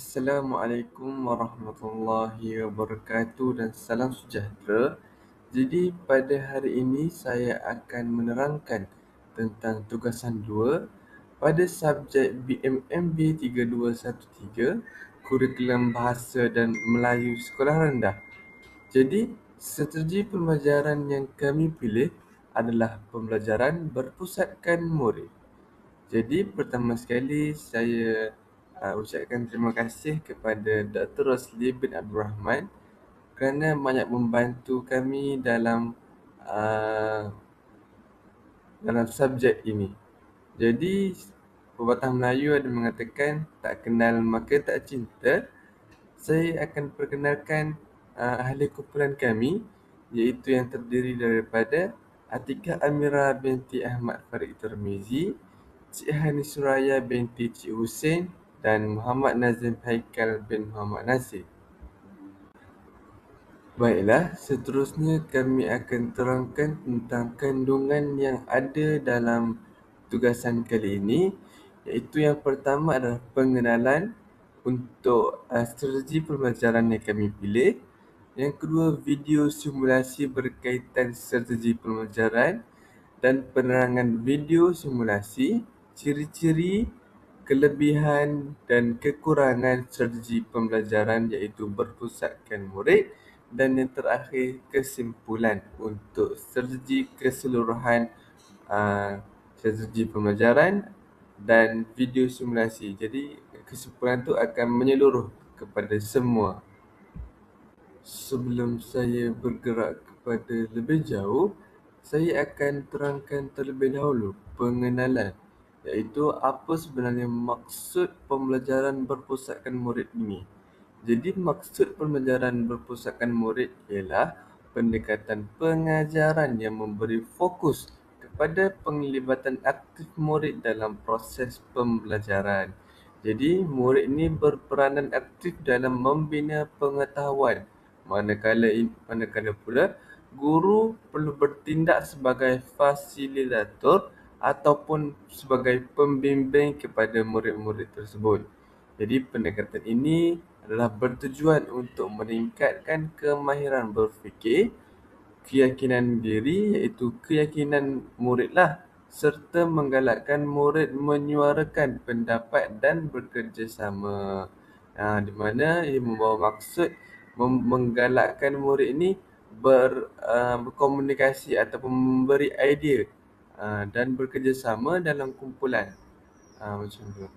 Assalamualaikum warahmatullahi wabarakatuh dan salam sejahtera. Jadi pada hari ini saya akan menerangkan tentang tugasan 2 pada subjek BMMB 3213 Kurikulum Bahasa dan Melayu Sekolah Rendah. Jadi strategi pembelajaran yang kami pilih adalah pembelajaran berpusatkan murid. Jadi pertama sekali saya ucapkan terima kasih kepada Dr. Rosli bin Abdul Rahman kerana banyak membantu kami dalam subjek ini. Jadi pepatah Melayu ada mengatakan tak kenal maka tak cinta. Saya akan perkenalkan ahli kumpulan kami, iaitu yang terdiri daripada Atikah Amira binti Ahmad Farid Tirmizi, Cik Hani Suraya binti Cik Hussein dan Muhammad Nazim Haikal bin Muhammad Nasir. Baiklah, seterusnya kami akan terangkan tentang kandungan yang ada dalam tugasan kali ini, iaitu yang pertama adalah pengenalan untuk strategi pembelajaran yang kami pilih. Yang kedua, video simulasi berkaitan strategi pembelajaran dan penerangan video simulasi, ciri-ciri, kelebihan dan kekurangan strategi pembelajaran iaitu berpusatkan murid, dan yang terakhir kesimpulan untuk strategi keseluruhan strategi pembelajaran dan video simulasi. Jadi kesimpulan tu akan menyeluruh kepada semua. Sebelum saya bergerak kepada lebih jauh, saya akan terangkan terlebih dahulu pengenalan, iaitu apa sebenarnya maksud pembelajaran berpusatkan murid ini. Jadi maksud pembelajaran berpusatkan murid ialah pendekatan pengajaran yang memberi fokus kepada penglibatan aktif murid dalam proses pembelajaran. Jadi murid ini berperanan aktif dalam membina pengetahuan, manakala pula guru perlu bertindak sebagai fasilitator ataupun sebagai pembimbing kepada murid-murid tersebut. Jadi pendekatan ini adalah bertujuan untuk meningkatkan kemahiran berfikir, keyakinan diri iaitu keyakinan muridlah, serta menggalakkan murid menyuarakan pendapat dan bekerjasama. Di mana ia membawa maksud menggalakkan murid ini berkomunikasi ataupun memberi idea dan bekerjasama dalam kumpulan. Macam tu.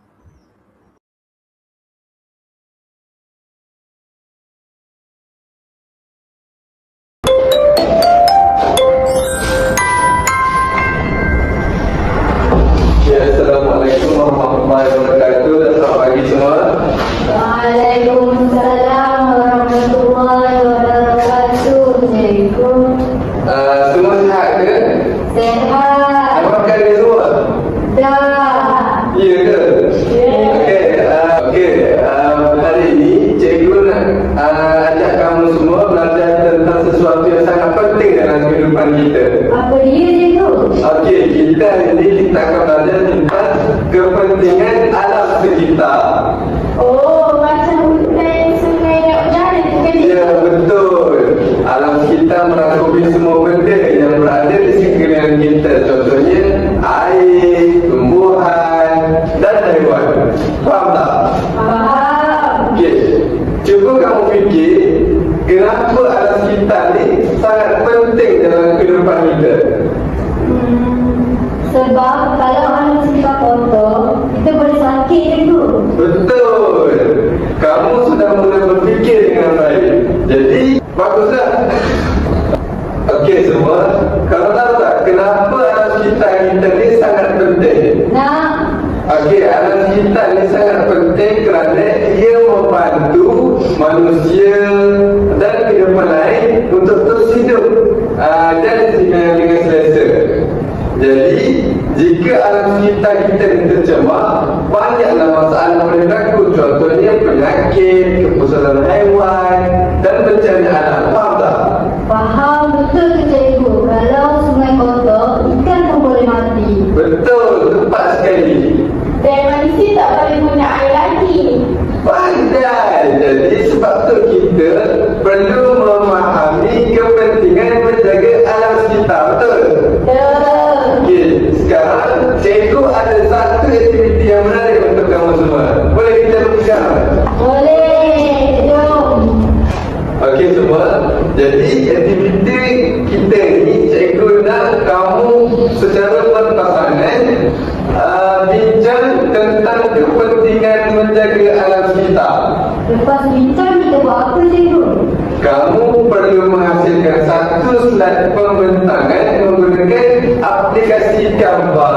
Assalamualaikum warahmatullahi wabarakatuh dan selamat pagi semua. Waalaikumsalam warahmatullahi wabarakatuh. Assalamualaikum. Semua sihat ke? Sehat. Ada makan ni semua? Dah. Ya ke? Okey. Hari ini cikgu nak ajak kamu semua belajar tentang sesuatu yang sangat penting dalam kehidupan kita. Apa dia cikgu? Okey, kita akan belajar tentang kepentingan alam sekitar. Oh, macam sungai nak berjalan tu kan? Ya, betul. Alam sekitar merangkumi semua benda yang berada di sekeliling kita. Contohnya air, tumbuhan dan haiwan. Faham tak? Faham. Okey. Cuba kamu fikir, kenapa alam sekitar ni sangat penting dalam kehidupan kita? Sebab kalau alam sekitar kotor, kita boleh sakit cikgu. Betul. Kamu sudah mula berfikir dengan baik. Jadi, baguslah. Okey semua, kamu tahu tak kenapa alam sekitar kita ni sangat penting? Nah, Okey, alam sekitar ni sangat penting kerana ia membantu manusia dan kehidupan lain untuk terus hidup dan dengan selesa. Jadi, jika alam sekitar kita ni tercemar, banyaklah masalah boleh berlaku. Contohnya penyakit, kepusaran haiwan dan bencana alam. Faham tak? faham betul tu cikgu. Kalau sungai kotor, ikan pun boleh mati. Betul, tepat sekali. Dan manusia tak boleh guna air lagi. Pandai. aktiviti kita ni, cikgu nak kamu secara berpasangan bincang tentang kepentingan menjaga alam sekitar. Lepas bincang kita buat apa cikgu? Kamu perlu menghasilkan satu slide pembentangan menggunakan aplikasi gambar.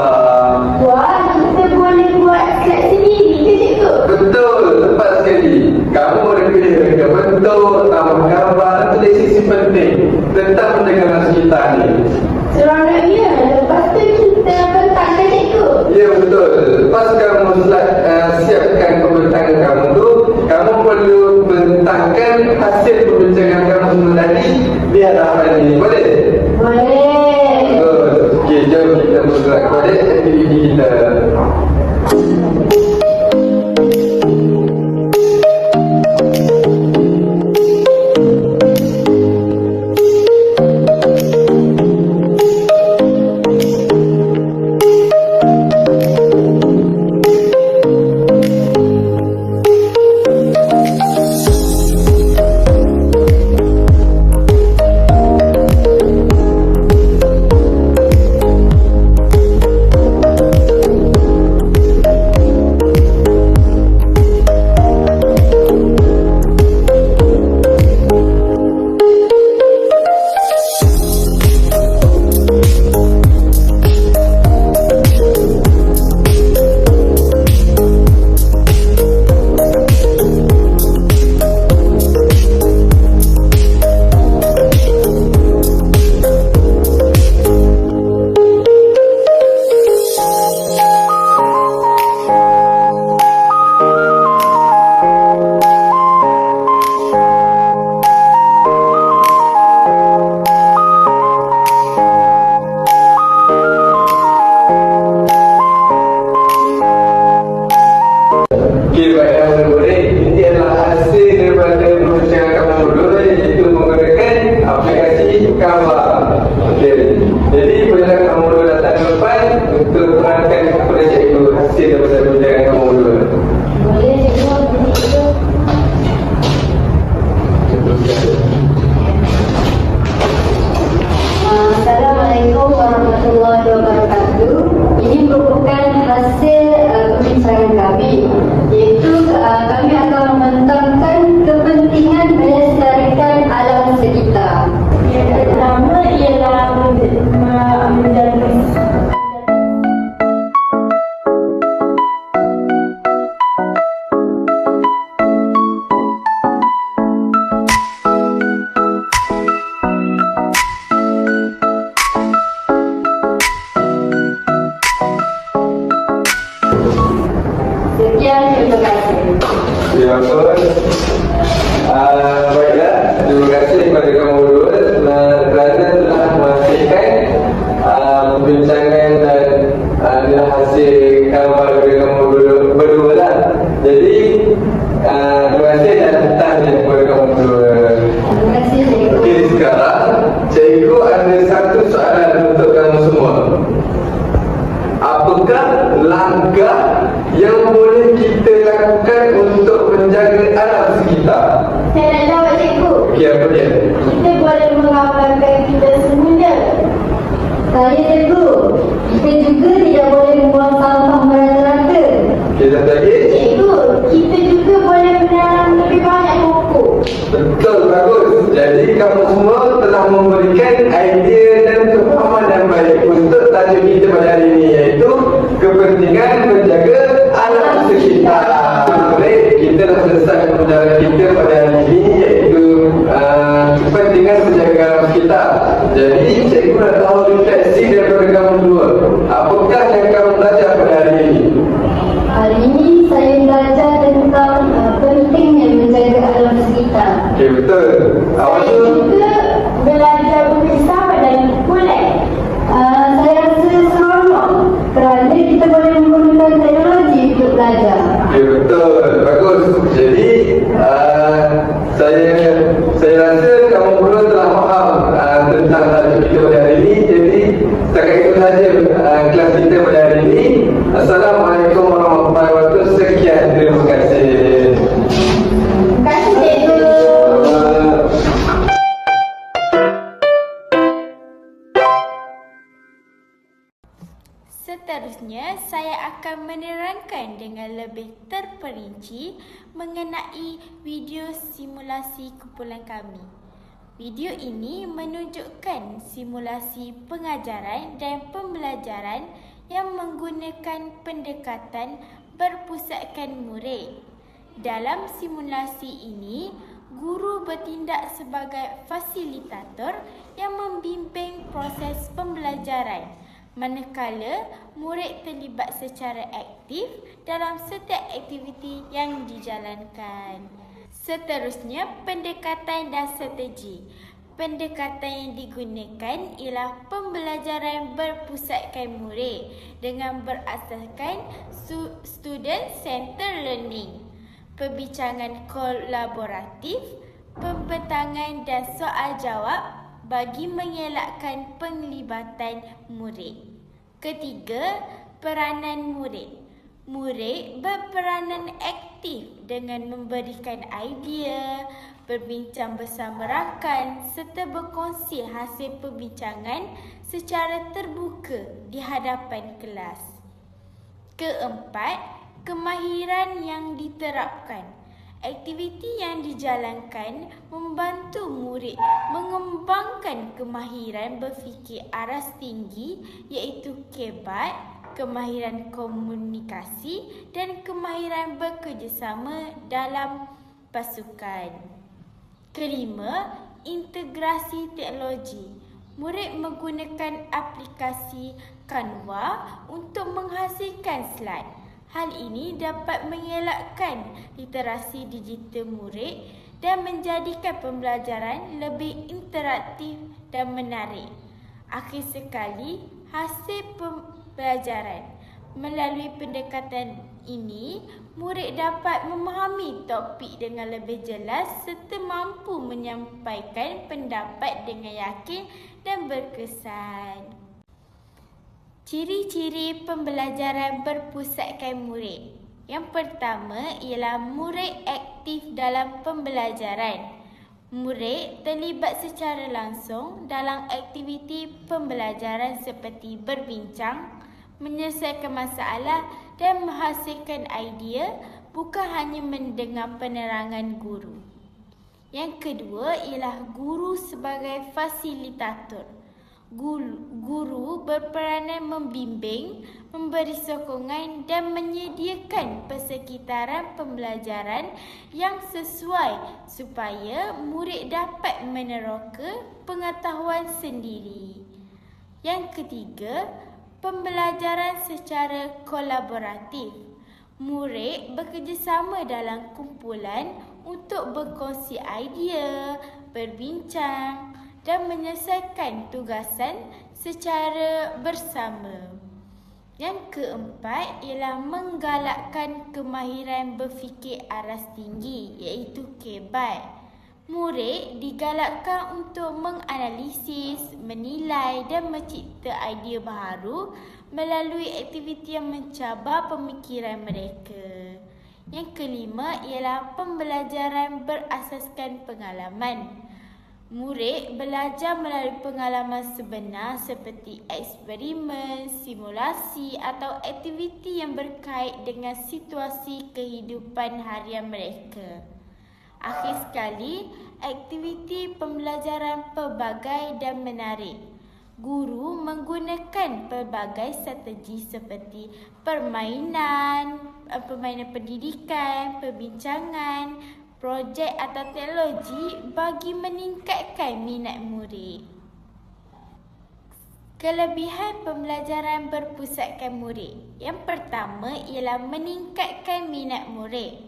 Wah, kita boleh buat slide sendiri ke cikgu? Betul, tepat sekali. Kamu boleh pilih reka bentuk, tambah gambar, tulis sisi penting tentang menjaga alam sekitar ni. Seronoknya, lepas tu kita bentangkan cikgu. Ya, betul. Lepas kamu siapkan pembentangan kamu tu, kamu perlu bentangkan hasil perbincangan kamu semua tadi di hadapan ini. Boleh? Boleh. Okey, jom kita bergerak kepada aktiviti kita. Assalamualaikum warahmatullahi wabarakatuh. Ini merupakan hasil perbincangan kami, iaitu kami akan membentangkan kepentingan melestarikan alam sekitar. Yang pertama ialah menjaga sekian, terima kasih. Ya, baiklah, terima kasih kepada kamu dua kerana telah menghasilkan perbincangan dan hasil gambar dari kamu berdua lah. Jadi terima kasih dan tanya kepada kamu berdua. Terima kasih cikgu. Okey, sekarang cikgu ada satu soalan untuk kamu semua. Apakah langkah yang boleh kita lakukan untuk menjaga alam sekitar? Saya nak jawab cikgu. Okey, apa dia? Kita boleh mengamalkan kita semula. Saya cikgu, kita juga tidak boleh membuang sampah merata-rata. Okey, satu lagi. Cikgu, kita juga boleh menanam lebih banyak pokok. Betul, bagus. Jadi kamu semua telah memberikan idea dan kefahaman yang baik untuk tajuk kita pada hari ini, iaitu kepentingan menjaga alam sekitar. Baik, kita dah selesai pembelajaran kita pada hari ini, iaitu kepentingan menjaga alam sekitar. Jadi cikgu nak tahu refleksi daripada kamu dua. Apakah yang kamu belajar pada hari ini? Hari ini saya belajar tentang pentingnya menjaga alam sekitar. Okey, betul. Awak Saya tu juga belajar berkisah dan kulit. Saya rasa seronok kerana kita boleh menggunakan teknologi untuk belajar. okey, betul. Bagus. Jadi saya rasa kamu berdua telah faham tentang tajuk kita pada hari ini. Jadi setakat itu saja kelas kita pada hari ini. Assalamualaikum warahmatullahi wabarakatuh. Seterusnya, saya akan menerangkan dengan lebih terperinci mengenai video simulasi kumpulan kami. Video ini menunjukkan simulasi pengajaran dan pembelajaran yang menggunakan pendekatan berpusatkan murid. Dalam simulasi ini, guru bertindak sebagai fasilitator yang membimbing proses pembelajaran, manakala murid terlibat secara aktif dalam setiap aktiviti yang dijalankan. Seterusnya, pendekatan dan strategi. Pendekatan yang digunakan ialah pembelajaran berpusatkan murid dengan berasaskan student-centered learning, perbincangan kolaboratif, pembentangan dan soal jawab bagi mengelakkan penglibatan murid. Ketiga, peranan murid. Murid berperanan aktif dengan memberikan idea, berbincang bersama rakan serta berkongsi hasil perbincangan secara terbuka di hadapan kelas. Keempat, kemahiran yang diterapkan. Aktiviti yang dijalankan membantu murid mengembangkan kemahiran berfikir aras tinggi iaitu KEBAT, kemahiran komunikasi dan kemahiran bekerjasama dalam pasukan. Kelima, integrasi teknologi. Murid menggunakan aplikasi Canva untuk menghasilkan slide. Hal ini dapat mengelakkan literasi digital murid dan menjadikan pembelajaran lebih interaktif dan menarik. Akhir sekali, hasil pembelajaran. Melalui pendekatan ini, murid dapat memahami topik dengan lebih jelas serta mampu menyampaikan pendapat dengan yakin dan berkesan. Ciri-ciri pembelajaran berpusatkan murid. Yang pertama ialah murid aktif dalam pembelajaran. Murid terlibat secara langsung dalam aktiviti pembelajaran seperti berbincang, menyelesaikan masalah dan menghasilkan idea, bukan hanya mendengar penerangan guru. Yang kedua ialah guru sebagai fasilitator. Guru berperanan membimbing, memberi sokongan dan menyediakan persekitaran pembelajaran yang sesuai supaya murid dapat meneroka pengetahuan sendiri. Yang ketiga, pembelajaran secara kolaboratif. Murid bekerjasama dalam kumpulan untuk berkongsi idea, berbincang dan menyelesaikan tugasan secara bersama. Yang keempat ialah menggalakkan kemahiran berfikir aras tinggi iaitu KEBAT. Murid digalakkan untuk menganalisis, menilai dan mencipta idea baharu melalui aktiviti yang mencabar pemikiran mereka. Yang kelima ialah pembelajaran berasaskan pengalaman. Murid belajar melalui pengalaman sebenar seperti eksperimen, simulasi atau aktiviti yang berkait dengan situasi kehidupan harian mereka. Akhir sekali, aktiviti pembelajaran pelbagai dan menarik. Guru menggunakan pelbagai strategi seperti permainan pendidikan, perbincangan, projek atau teknologi bagi meningkatkan minat murid. Kelebihan pembelajaran berpusatkan murid. Yang pertama ialah meningkatkan minat murid.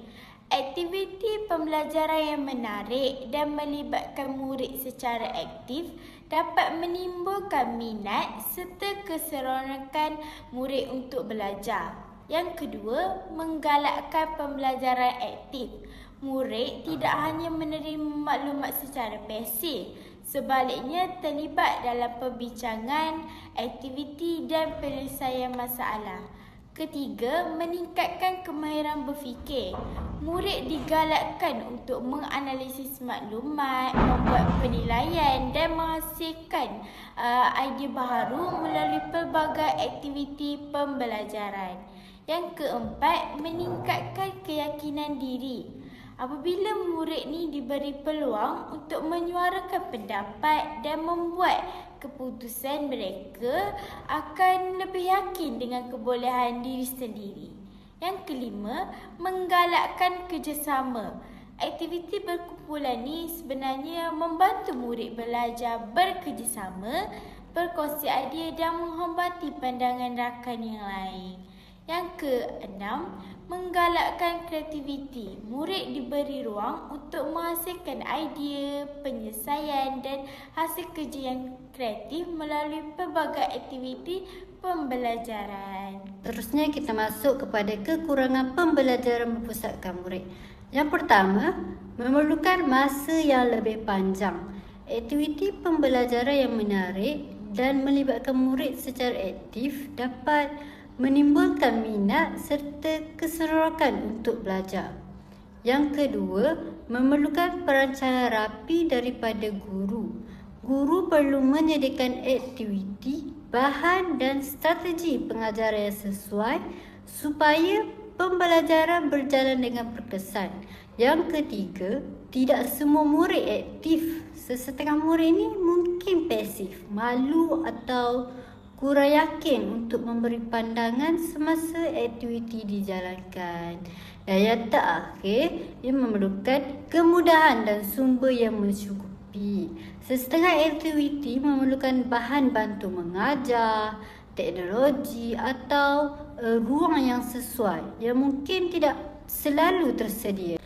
Aktiviti pembelajaran yang menarik dan melibatkan murid secara aktif dapat menimbulkan minat serta keseronokan murid untuk belajar. Yang kedua, menggalakkan pembelajaran aktif. Murid tidak hanya menerima maklumat secara pasif, sebaliknya terlibat dalam perbincangan, aktiviti dan penyelesaian masalah. Ketiga, meningkatkan kemahiran berfikir. Murid digalakkan untuk menganalisis maklumat, membuat penilaian dan menghasilkan idea baharu melalui pelbagai aktiviti pembelajaran. Yang keempat, meningkatkan keyakinan diri. Apabila murid ni diberi peluang untuk menyuarakan pendapat dan membuat keputusan, mereka akan lebih yakin dengan kebolehan diri sendiri. Yang kelima, menggalakkan kerjasama. Aktiviti berkumpulan ni sebenarnya membantu murid belajar bekerjasama, berkongsi idea dan menghormati pandangan rakan yang lain. Yang keenam, menggalakkan kreativiti. Murid diberi ruang untuk menghasilkan idea, penyelesaian dan hasil kerja yang kreatif melalui pelbagai aktiviti pembelajaran. Terusnya kita masuk kepada kekurangan pembelajaran berpusatkan murid. Yang pertama, memerlukan masa yang lebih panjang. Aktiviti pembelajaran yang menarik dan melibatkan murid secara aktif dapat menimbulkan minat serta keseronokan untuk belajar. Yang kedua, memerlukan perancangan rapi daripada guru. Guru perlu menyediakan aktiviti, bahan dan strategi pengajaran yang sesuai supaya pembelajaran berjalan dengan berkesan. Yang ketiga, tidak semua murid aktif. Sesetengah murid ni mungkin pasif, malu atau kurang yakin untuk memberi pandangan semasa aktiviti dijalankan. Dan yang terakhir, ia memerlukan kemudahan dan sumber yang mencukupi. Sesetengah aktiviti memerlukan bahan bantu mengajar, teknologi atau ruang yang sesuai yang mungkin tidak selalu tersedia.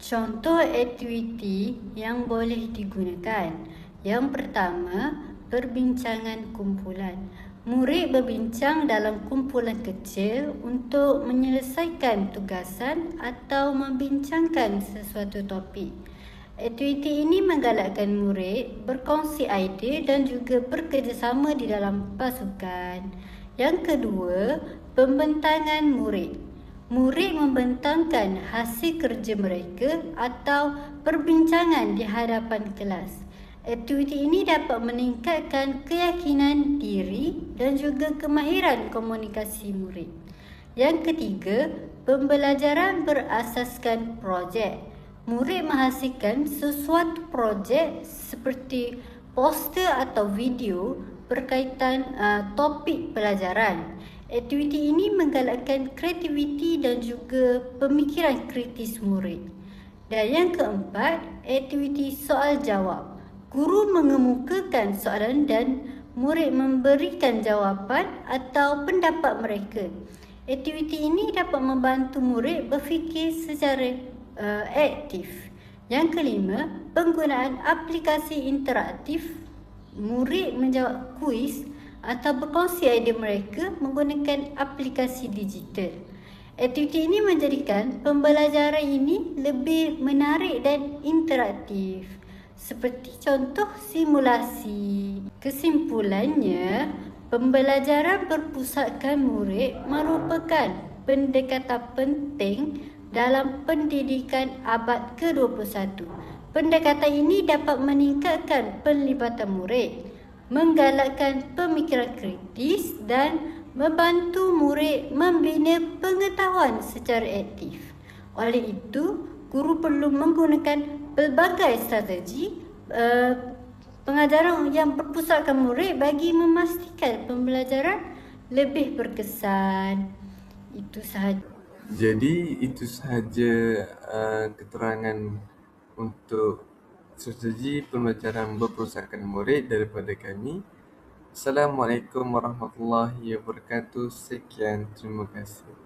Contoh aktiviti yang boleh digunakan. Yang pertama, perbincangan kumpulan. Murid berbincang dalam kumpulan kecil untuk menyelesaikan tugasan atau membincangkan sesuatu topik. Aktiviti ini menggalakkan murid berkongsi idea dan juga bekerjasama di dalam pasukan. Yang kedua, pembentangan murid. Murid membentangkan hasil kerja mereka atau perbincangan di hadapan kelas. Aktiviti ini dapat meningkatkan keyakinan diri dan juga kemahiran komunikasi murid. Yang ketiga, pembelajaran berasaskan projek. Murid menghasilkan sesuatu projek seperti poster atau video berkaitan topik pelajaran. Aktiviti ini menggalakkan kreativiti dan juga pemikiran kritis murid. Dan yang keempat, aktiviti soal jawab. Guru mengemukakan soalan dan murid memberikan jawapan atau pendapat mereka. Aktiviti ini dapat membantu murid berfikir secara aktif. Yang kelima, penggunaan aplikasi interaktif. Murid menjawab kuis atau berkongsi idea mereka menggunakan aplikasi digital. Aktiviti ini menjadikan pembelajaran ini lebih menarik dan interaktif. Seperti contoh simulasi. Kesimpulannya, pembelajaran berpusatkan murid merupakan pendekatan penting dalam pendidikan abad ke-21. Pendekatan ini dapat meningkatkan penlibatan murid, menggalakkan pemikiran kritis dan membantu murid membina pengetahuan secara aktif. Oleh itu, guru perlu menggunakan pelbagai strategi pengajaran yang berpusatkan murid bagi memastikan pembelajaran lebih berkesan. Itu sahaja. Jadi itu sahaja keterangan untuk strategi pembelajaran berpusatkan murid daripada kami. Assalamualaikum warahmatullahi wabarakatuh. Sekian, terima kasih.